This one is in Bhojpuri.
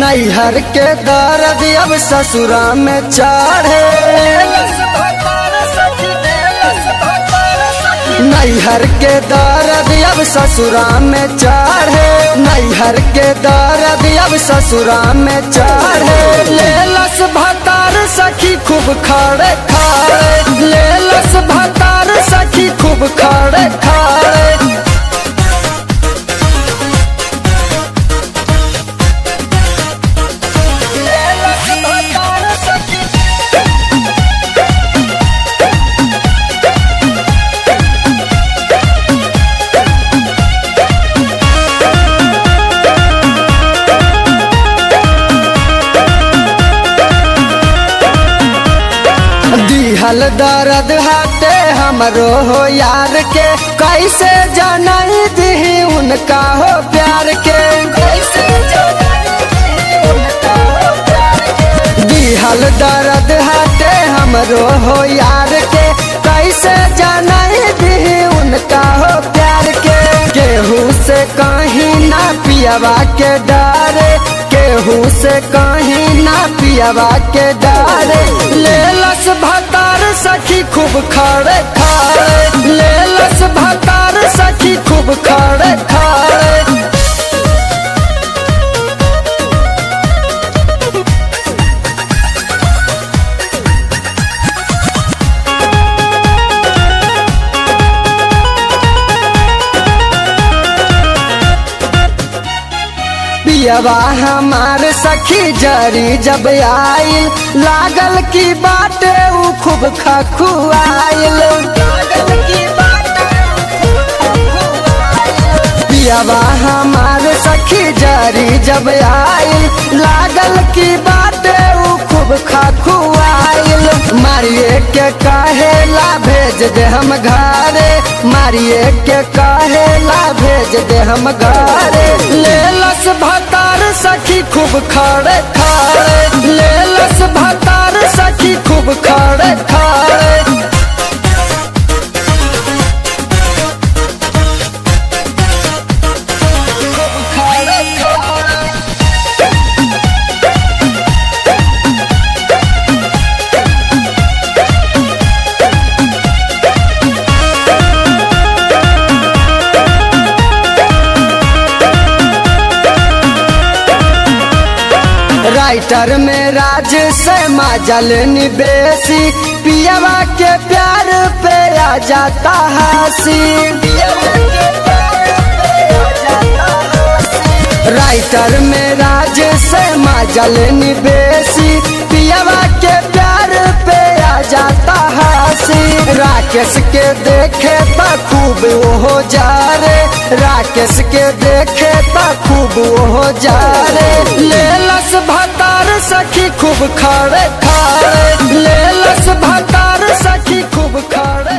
नैहर के दर्द अब ससुरा में चढ़े, नैहर के दर्द अब ससुरा में चढ़े, नैहर के दर्द अब ससुरा में चढ़े। ले लस भतार सखी खूब खड़े खड़े, ले लस भतार सखी खूब खड़े खड़े। दिहल दर्द हाथे हमरो हो यार के, कैसे जानाई दी उनका हो प्यार के, दिहल दर्द हाथे हमरो हो यार के, कैसे जानाई दी उनका हो प्यार के। केहू से कहीं ना पियावा के डरे, केहू से कहीं ना पियावा के डरे। ले लस भतार सखी खूब खड़े खड़े, ले लस भतार सखी खूब खड़े खड़े। पियवा हमार सखी जरी जब आइल, लागल की बाटे उ खूब खखुआइल, पियवा हमार सखी जरी जब आइल, लागल की बाटे उ खूब खखुआइल। मारिए के कहेला भेज दे हम घरे, मारिए के कहेला भेज दे हम घरे। ले लस भतार सखी खूब खड़े खड़े, ले लस भतार सखी खूब खड़े खड़े। राइटर में राज से माजल निबेसी, पियवा के प्यार पे आ जाता हंसी, राइटर में राज से माजल निबेसी, पियवा के प्यार पे आ जाता हंसी। राकेश के देखे तो खूब हो जा रे, राकेश के देखे तो खूब हो जा रे। ले लस भतार सखी खूब खड़े खड़े, ले लस भतार सखी खूब खड़े।